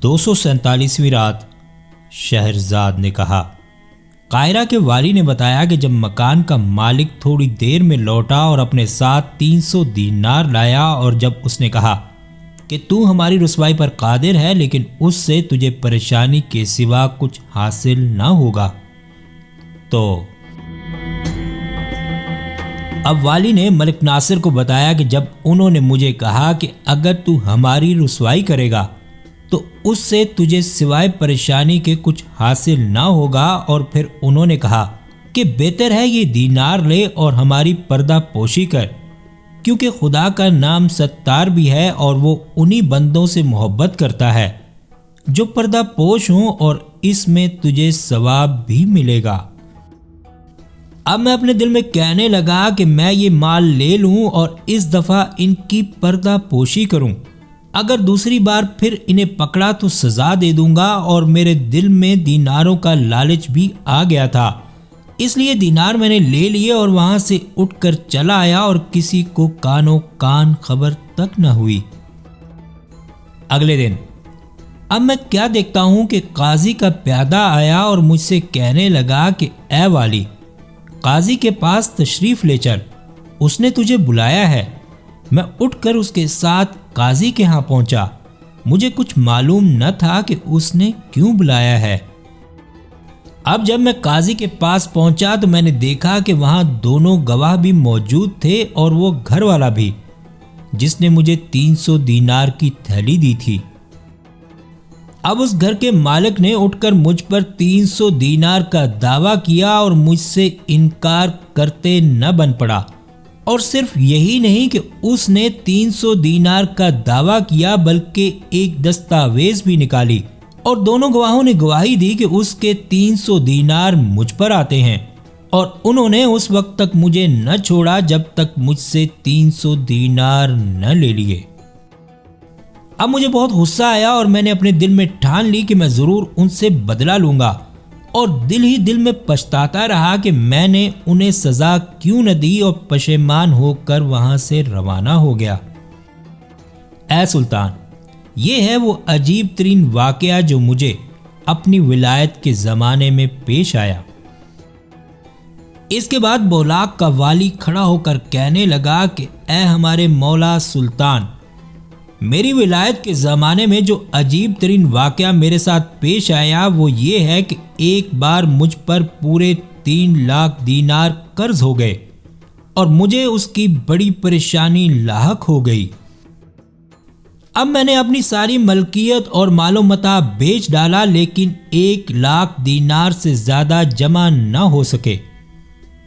247ویں رات شہرزاد نے کہا۔ قاہرہ کے والی نے بتایا کہ جب مکان کا مالک تھوڑی دیر میں لوٹا اور اپنے ساتھ 300 دینار لایا اور جب اس نے کہا کہ تو ہماری رسوائی پر قادر ہے لیکن اس سے تجھے پریشانی کے سوا کچھ حاصل نہ ہوگا، تو اب والی نے ملک ناصر کو بتایا کہ جب انہوں نے مجھے کہا کہ اگر تو ہماری رسوائی کرے گا تو اس سے تجھے سوائے پریشانی کے کچھ حاصل نہ ہوگا، اور پھر انہوں نے کہا کہ بہتر ہے یہ دینار لے اور ہماری پردہ پوشی کر، کیونکہ خدا کا نام ستار بھی ہے اور وہ انہی بندوں سے محبت کرتا ہے جو پردہ پوش ہوں، اور اس میں تجھے ثواب بھی ملے گا۔ اب میں اپنے دل میں کہنے لگا کہ میں یہ مال لے لوں اور اس دفعہ ان کی پردہ پوشی کروں، اگر دوسری بار پھر انہیں پکڑا تو سزا دے دوں گا، اور میرے دل میں دیناروں کا لالچ بھی آ گیا تھا، اس لیے دینار میں نے لے لیے اور وہاں سے اٹھ کر چلا آیا اور کسی کو کانوں کان خبر تک نہ ہوئی۔ اگلے دن اب میں کیا دیکھتا ہوں کہ قاضی کا پیادہ آیا اور مجھ سے کہنے لگا کہ اے والی، قاضی کے پاس تشریف لے چل، اس نے تجھے بلایا ہے۔ میں اٹھ کر اس کے ساتھ قاضی کے ہاں پہنچا۔ مجھے کچھ معلوم نہ تھا کہ اس نے کیوں بلایا ہے۔ اب جب میں قاضی کے پاس پہنچا تو میں نے دیکھا کہ وہاں دونوں گواہ بھی موجود تھے اور وہ گھر والا بھی، جس نے مجھے 300 دینار کی تھیلی دی تھی۔ اب اس گھر کے مالک نے اٹھ کر مجھ پر 300 دینار کا دعویٰ کیا اور مجھ سے انکار کرتے نہ بن پڑا، اور صرف یہی نہیں کہ اس نے 300 دینار کا دعویٰ کیا بلکہ ایک دستاویز بھی نکالی، اور دونوں گواہوں نے گواہی دی کہ اس کے 300 دینار مجھ پر آتے ہیں، اور انہوں نے اس وقت تک مجھے نہ چھوڑا جب تک مجھ سے 300 دینار نہ لے لیے۔ اب مجھے بہت غصہ آیا اور میں نے اپنے دل میں ٹھان لی کہ میں ضرور ان سے بدلہ لوں گا، اور دل ہی دل میں پچھتاتا رہا کہ میں نے انہیں سزا کیوں نہ دی، اور پشیمان ہو کر وہاں سے روانہ ہو گیا۔ اے سلطان، یہ ہے وہ عجیب ترین واقعہ جو مجھے اپنی ولایت کے زمانے میں پیش آیا۔ اس کے بعد بولاک کا والی کھڑا ہو کر کہنے لگا کہ اے ہمارے مولا سلطان، میری ولایت کے زمانے میں جو عجیب ترین واقعہ میرے ساتھ پیش آیا وہ یہ ہے کہ ایک بار مجھ پر پورے 3 لاکھ دینار قرض ہو گئے اور مجھے اس کی بڑی پریشانی لاحق ہو گئی۔ اب میں نے اپنی ساری ملکیت اور مال و متاع بیچ ڈالا، لیکن 1 لاکھ دینار سے زیادہ جمع نہ ہو سکے۔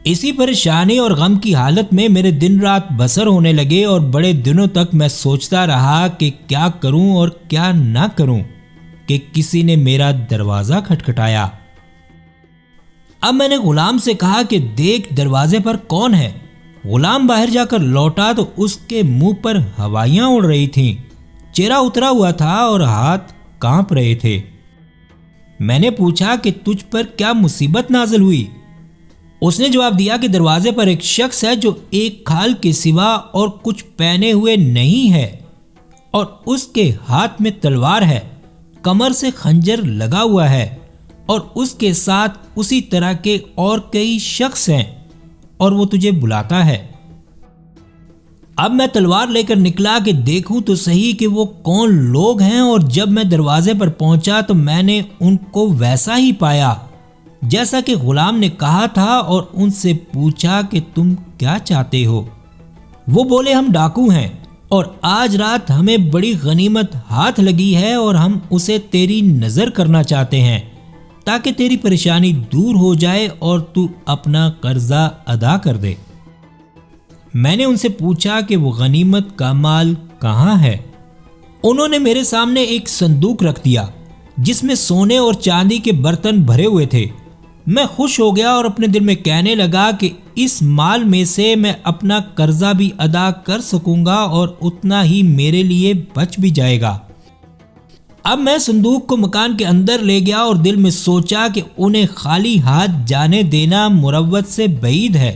اسی پریشانی اور غم کی حالت میں میرے دن رات بسر ہونے لگے، اور بڑے دنوں تک میں سوچتا رہا کہ کیا کروں اور کیا نہ کروں کہ کسی نے میرا دروازہ کھٹکھٹایا۔ اب میں نے غلام سے کہا کہ دیکھ دروازے پر کون ہے۔ غلام باہر جا کر لوٹا تو اس کے منہ پر ہوائیاں اڑ رہی تھیں، چہرہ اترا ہوا تھا اور ہاتھ کانپ رہے تھے۔ میں نے پوچھا کہ تجھ پر کیا مصیبت نازل ہوئی؟ اس نے جواب دیا کہ دروازے پر ایک شخص ہے جو ایک کھال کے سوا اور کچھ پہنے ہوئے نہیں ہے، اور اس کے ہاتھ میں تلوار ہے، کمر سے خنجر لگا ہوا ہے، اور اس کے ساتھ اسی طرح کے اور کئی شخص ہیں، اور وہ تجھے بلاتا ہے۔ اب میں تلوار لے کر نکلا کہ دیکھوں تو صحیح کہ وہ کون لوگ ہیں، اور جب میں دروازے پر پہنچا تو میں نے ان کو ویسا ہی پایا جیسا کہ غلام نے کہا تھا، اور ان سے پوچھا کہ تم کیا چاہتے ہو؟ وہ بولے ہم ڈاکو ہیں، اور آج رات ہمیں بڑی غنیمت ہاتھ لگی ہے اور ہم اسے تیری نظر کرنا چاہتے ہیں تاکہ تیری پریشانی دور ہو جائے اور تو اپنا قرضہ ادا کر دے۔ میں نے ان سے پوچھا کہ وہ غنیمت کا مال کہاں ہے؟ انہوں نے میرے سامنے ایک صندوق رکھ دیا جس میں سونے اور چاندی کے برتن بھرے ہوئے تھے۔ میں خوش ہو گیا اور اپنے دل میں کہنے لگا کہ اس مال میں سے میں اپنا قرضہ بھی ادا کر سکوں گا اور اتنا ہی میرے لیے بچ بھی جائے گا۔ اب میں صندوق کو مکان کے اندر لے گیا اور دل میں سوچا کہ انہیں خالی ہاتھ جانے دینا مروت سے بعید ہے،